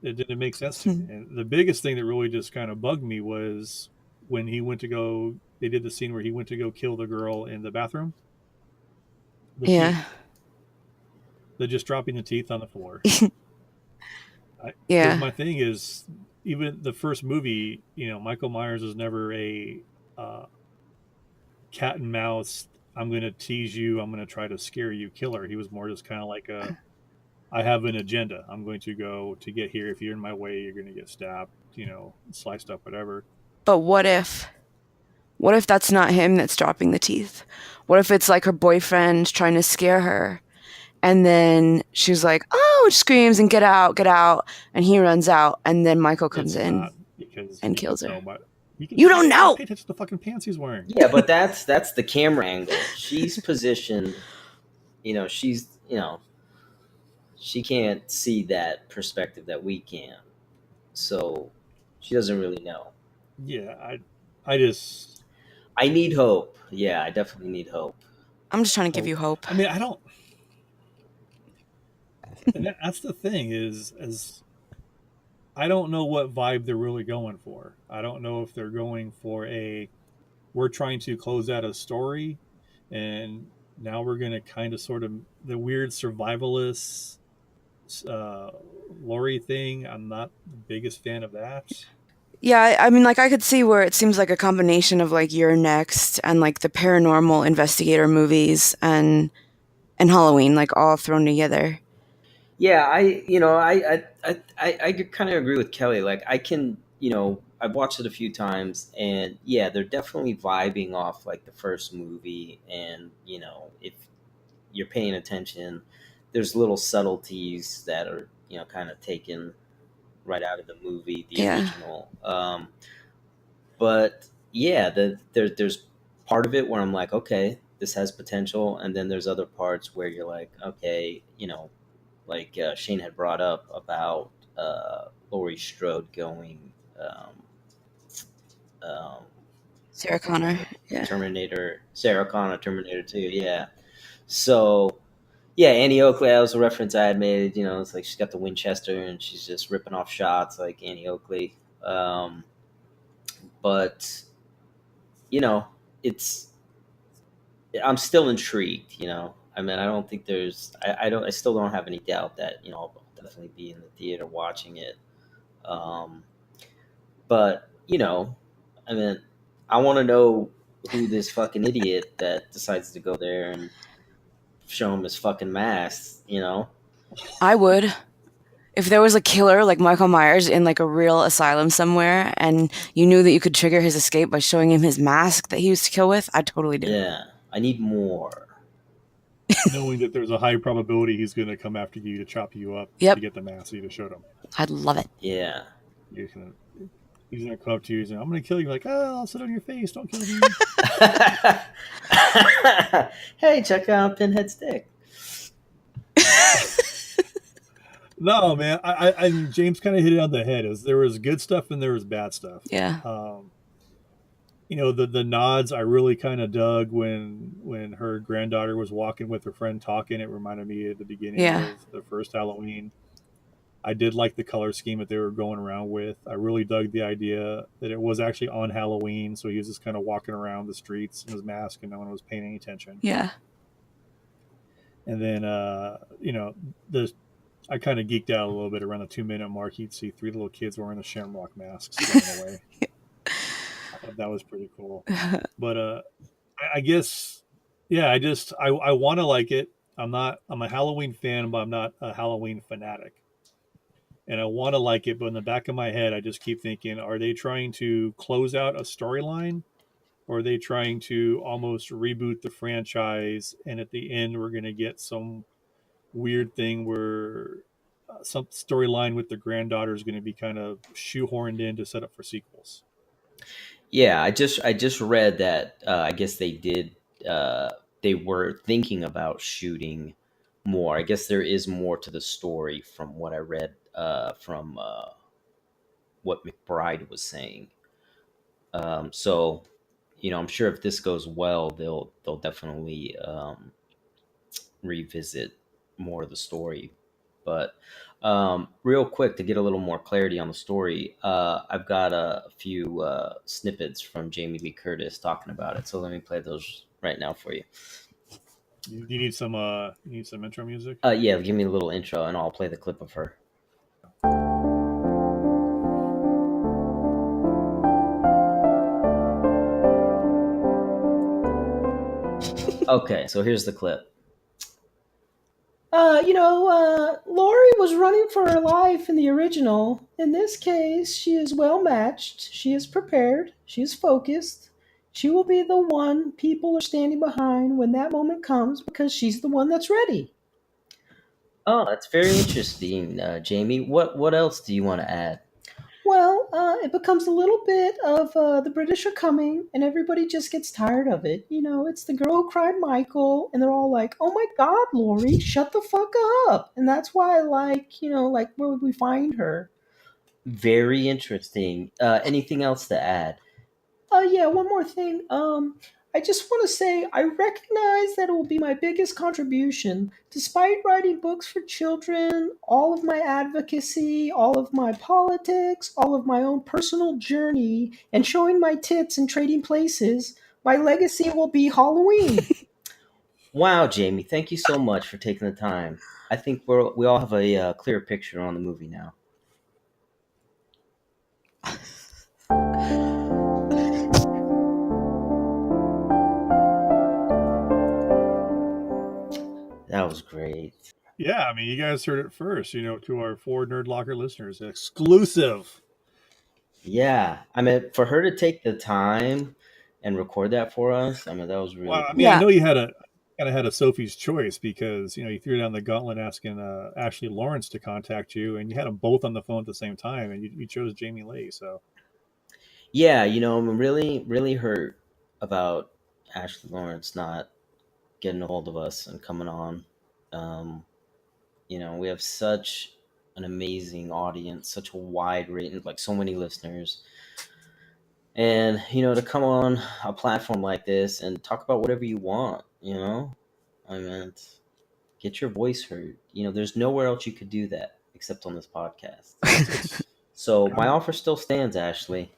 didn't make sense to me. And the biggest thing that really just kind of bugged me was when he went to go. They did the scene where he went to go kill the girl in the bathroom. The teeth. Yeah. They're just dropping the teeth on the floor. Because Yeah. my thing is, even the first movie, you know, Michael Myers was never a uh, cat and mouse. I'm going to tease you. I'm going to try to scare you killer. He was more just kind of like a I have an agenda. I'm going to go to get here. If you're in my way, you're going to get stabbed, you know, sliced up, whatever. But what if that's not him that's dropping the teeth? What if it's like her boyfriend trying to scare her? And then she's like, oh, screams and get out. And he runs out. And then Michael comes It's in not because and you can kills her. tell, but you can You tell. don't know. Pay attention to the fucking pants he's wearing. yeah, but that's the camera angle. She's positioned. She can't see that perspective that we can, so she doesn't really know. Yeah, I just I need hope. Yeah, I definitely need hope. I'm just trying to give hope. you hope. I mean, I don't. And that's the thing is I don't know what vibe they're really going for. I don't know if they're going for a we're trying to close out a story, and now we're going to kind of sort of the weird survivalist uh, Lori thing. I'm not the biggest fan of that. Yeah, I mean, like, I could see where it seems like a combination of, like, You're Next and, like, the paranormal investigator movies and Halloween, like, all thrown together. Yeah, I kind of agree with Kelly. Like, I can, I've watched it a few times, and yeah, they're definitely vibing off like the first movie, and if you're paying attention, there's little subtleties that are kind of taken right out of the movie, the Yeah. original. But yeah, there's part of it where I'm like, okay, this has potential, and then there's other parts where you're like, okay, like Shane had brought up about Laurie Strode going um, Sarah Connor. Yeah. Terminator, Sarah Connor, Terminator 2, yeah. So yeah, Annie Oakley, that was a reference I had made. It's like she's got the Winchester and she's just ripping off shots like Annie Oakley. But it's I'm still intrigued. I mean, I don't think there's I still don't have any doubt that I'll definitely be in the theater watching it. Um, but I mean, I want to know who this fucking idiot that decides to go there and show him his fucking mask. I would. If there was a killer like Michael Myers in like a real asylum somewhere, and you knew that you could trigger his escape by showing him his mask that he used to kill with, I'd totally do. Yeah, I need more. Knowing that there's a high probability he's going to come after you to chop you up Yep. to get the mask you just showed him. I'd love it. Yeah. He's going to come up to you and say, I'm going to kill you. Like, oh, I'll sit on your face. Don't kill me. Hey, check out Pinhead's dick. No, man. I James kind of hit it on the head. There was good stuff and there was bad stuff. Yeah. You know, the nods I really kind of dug when her granddaughter was walking with her friend talking. It reminded me at the beginning of the first Halloween. I did like the color scheme that they were going around with. I really dug the idea that it was actually on Halloween, so he was just kind of walking around the streets in his mask and no one was paying any attention. Yeah. And then, you know, I kind of geeked out a little bit around the 2-minute mark. You'd see 3 little kids wearing the shamrock masks going away. I thought that was pretty cool. But I guess, yeah, I want to like it. I'm a Halloween fan, but I'm not a Halloween fanatic. And I want to like it, but in the back of my head, I just keep thinking, are they trying to close out a storyline? Or are they trying to almost reboot the franchise? And at the end, we're going to get some weird thing where some storyline with the granddaughter is going to be kind of shoehorned in to set up for sequels. Yeah, I just read that I guess they were thinking about shooting more. I guess there is more to the story from what I read from what McBride was saying. So, you know, I'm sure if this goes well, they'll definitely revisit more of the story. But real quick, to get a little more clarity on the story, I've got a few snippets from Jamie Lee Curtis talking about it. So let me play those right now for you. You need some intro music? Yeah, give me a little intro and I'll play the clip of her. Okay, so here's the clip. Laurie was running for her life in the original. In this case, she is well matched. She is prepared. She is focused. She will be the one people are standing behind when that moment comes because she's the one that's ready. Oh, that's very interesting, Jamie. What else do you want to add? Well, it becomes a little bit of the British are coming, and everybody just gets tired of it. You know, it's the girl who cried Michael, and they're all like, "Oh my God, Laurie, shut the fuck up!" And that's why, where would we find her? Very interesting. Anything else to add? Yeah, one more thing. I just want to say I recognize that it will be my biggest contribution. Despite writing books for children, all of my advocacy, all of my politics, all of my own personal journey, and showing my tits and trading places, my legacy will be Halloween. Wow, Jamie, thank you so much for taking the time. I think we all have a clear picture on the movie now. That was great. Yeah, I mean, you guys heard it first, you know, to our 4 Nerdlocker listeners. Exclusive. Yeah. I mean, for her to take the time and record that for us, I mean, that was really Well, I cool. mean, I know you had a Sophie's choice because, you know, you threw down the gauntlet asking Ashley Lawrence to contact you, and you had them both on the phone at the same time, and you chose Jamie Lee, so. Yeah, you know, I'm really, really hurt about Ashley Lawrence not getting a hold of us and coming on. You know, we have such an amazing audience, such a wide range, like so many listeners. And, you know, to come on a platform like this and talk about whatever you want, you know, I mean, get your voice heard. You know, there's nowhere else you could do that except on this podcast. So my offer still stands, Ashley.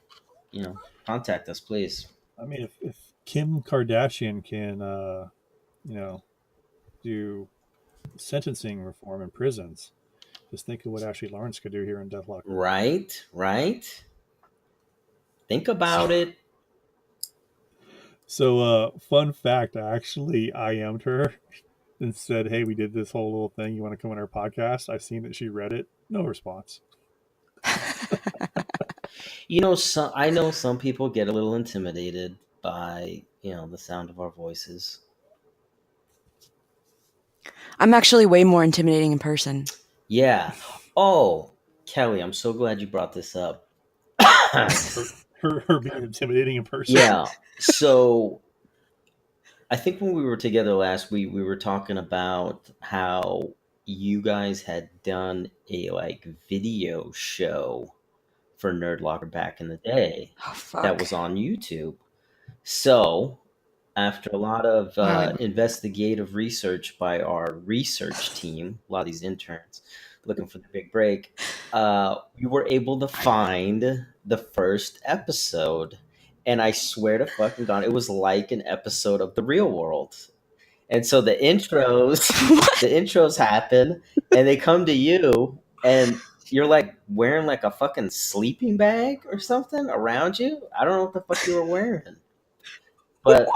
You know, contact us, please. I mean, if Kim Kardashian can, you know, do sentencing reform in prisons, just think of what Ashley Lawrence could do here in Deathlocker. Right. Think about it. So, fun fact, I actually IM'd her and said, "Hey, we did this whole little thing. You want to come on our podcast?" I've seen that she read it. No response. I know some people get a little intimidated by the sound of our voices. I'm actually way more intimidating in person. Yeah. Oh, Kelly, I'm so glad you brought this up. her being intimidating in person. Yeah. So I think when we were together last week, we were talking about how you guys had done a video show for Nerdlocker back in the day that was on YouTube. So after a lot of investigative research by our research team, a lot of these interns looking for the big break, we were able to find the first episode. And I swear to fucking God, it was like an episode of The Real World. And so the intros happen, and they come to you, and you're like wearing like a fucking sleeping bag or something around you. I don't know what the fuck you were wearing, but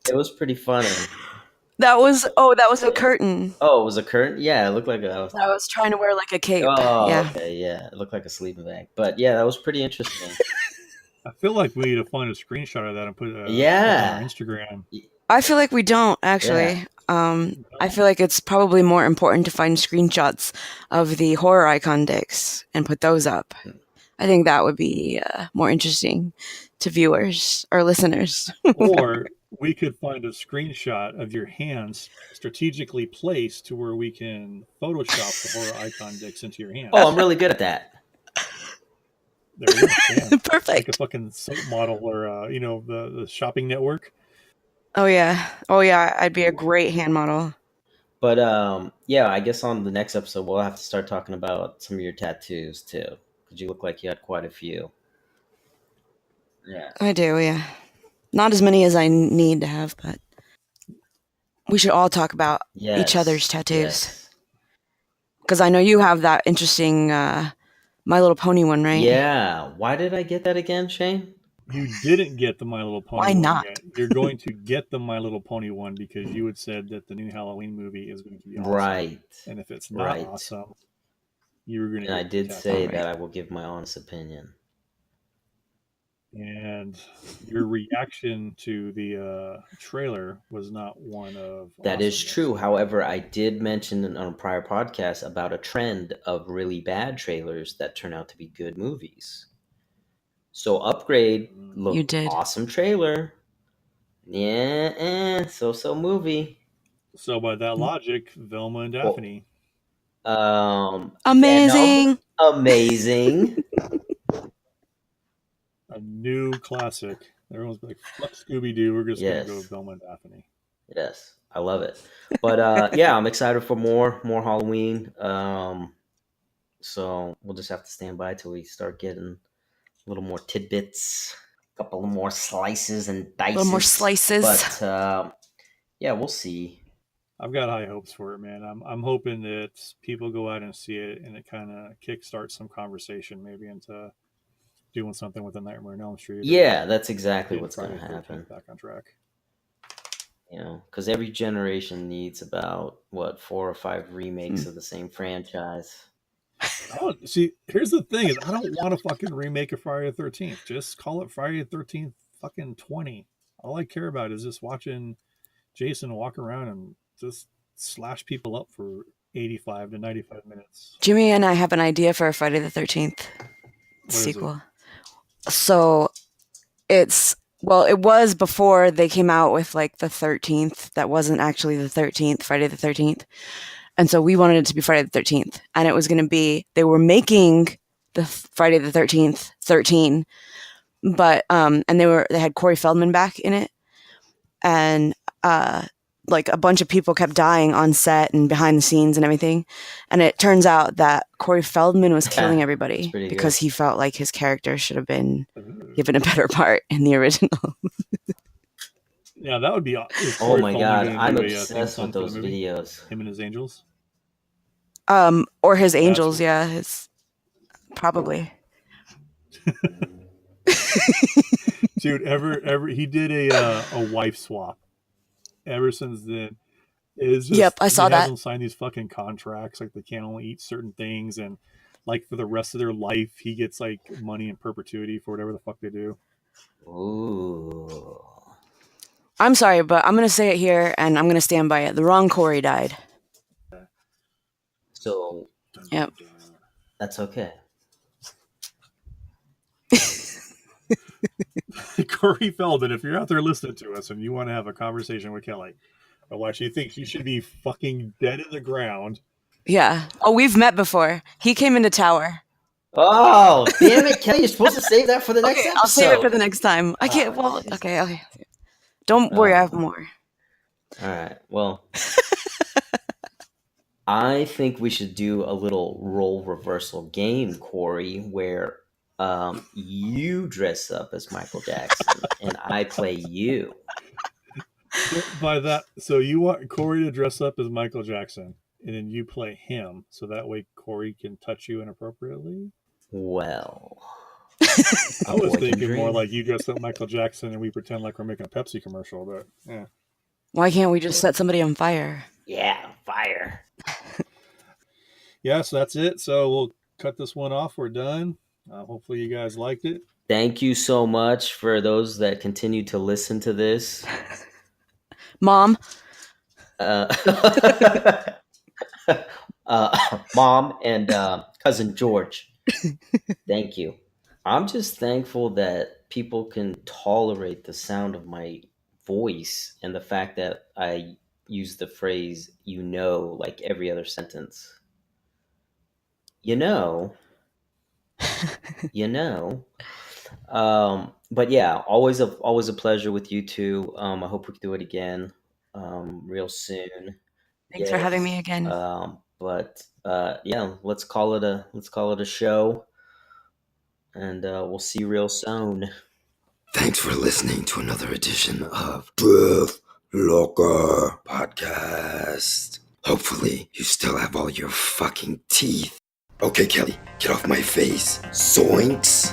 it was pretty funny. That was a curtain. Oh, it was a curtain? Yeah, it looked like I was trying to wear like a cape. Oh, yeah. okay, yeah. It looked like a sleeping bag. But yeah, that was pretty interesting. I feel like we need to find a screenshot of that and put it on our Instagram. I feel like we don't, actually. Yeah. I feel like it's probably more important to find screenshots of the horror icon dicks and put those up. I think that would be more interesting to viewers or listeners. Or we could find a screenshot of your hands strategically placed to where we can Photoshop the horror icon dicks into your hands. Oh, I'm really good at that. There you go. Yeah. Perfect. Like a fucking soap model or, the shopping network. Oh, yeah. I'd be a great hand model. But, yeah, I guess on the next episode, we'll have to start talking about some of your tattoos, too. Because you look like you had quite a few. Yeah. I do, yeah. Not as many as I need to have, but we should all talk about each other's tattoos. Because I know you have that interesting My Little Pony one, right? Yeah. Why did I get that again, Shane? You didn't get the My Little Pony Why one not? yet. You're going to get the My Little Pony one because you had said that the new Halloween movie is going to be awesome. Right. And if it's not awesome, you were going to. And I did say that I will give my honest opinion. And your reaction to the trailer was not one of. That is true. However, I did mention on a prior podcast about a trend of really bad trailers that turn out to be good movies. So Upgrade looked awesome trailer. Yeah, so movie. So by that logic, Velma and Daphne. Amazing. Amazing. A new classic. Everyone's like, fuck Scooby-Doo. We're just going to go with Velma and Daphne. Yes, I love it. But yeah, I'm excited for more Halloween. So we'll just have to stand by till we start getting a little more tidbits, a couple of more slices and dices. A little more slices. But yeah, we'll see. I've got high hopes for it, man. I'm hoping that people go out and see it and it kind of kickstarts some conversation maybe into doing something with the Nightmare on Elm Street. Yeah, that's exactly what's going to happen. Back on track. Because every generation needs about 4 or 5 remakes of the same franchise. See, here's the thing: is I don't want a fucking remake of Friday the 13th. Just call it Friday the 13th fucking 20. All I care about is just watching Jason walk around and just slash people up for 85 to 95 minutes. Jimmy and I have an idea for a Friday the 13th sequel. So it was before they came out with like the 13th. That wasn't actually the 13th, Friday the 13th. And so we wanted it to be Friday the 13th. And it was going to be, they were making the Friday the 13th 13, but, and they had Corey Feldman back in it. And, like a bunch of people kept dying on set and behind the scenes and everything. And it turns out that Corey Feldman was killing everybody because he felt like his character should have been given a better part in the original. Yeah, that would be awesome. Oh my God, I'm obsessed with those videos. Him and his angels? Or his angels, yeah. Probably. Dude, he did a wife swap. Ever since then, Is just Yep, I saw he has that. them sign these fucking contracts, like they can't only eat certain things, and like for the rest of their life, he gets like money in perpetuity for whatever the fuck they do. Ooh. I'm sorry, but I'm gonna say it here, and I'm gonna stand by it. The wrong Corey died. So Yep. that's okay. Corey Feldman, if you're out there listening to us and you want to have a conversation with Kelly about why she thinks you should be fucking dead in the ground. Yeah. Oh, we've met before. He came into Tower. Oh, damn it, Kelly! You're supposed to save that for the next episode. I'll save it for the next time. I can't. Well, okay. Don't worry, I have more. All right. Well, I think we should do a little role reversal game, Corey, where you dress up as Michael Jackson and I play you. By that, so you want Corey to dress up as Michael Jackson, and then you play him, so that way Corey can touch you inappropriately? Well, I was thinking more like you dress up Michael Jackson and we pretend like we're making a Pepsi commercial, but yeah. Why can't we just set somebody on fire? Yeah, fire. Yeah, so that's it. So we'll cut this one off. We're done. Hopefully you guys liked it. Thank you so much for those that continue to listen to this. Mom. Mom and cousin George. Thank you. I'm just thankful that people can tolerate the sound of my voice and the fact that I use the phrase like every other sentence. But yeah, always a pleasure with you two. I hope we can do it again real soon. Thanks for having me again. But yeah, let's call it a show, and we'll see you real soon. Thanks for listening to another edition of Deathlocker podcast. Hopefully you still have all your fucking teeth. Okay, Kelly, get off my face. Zoinks!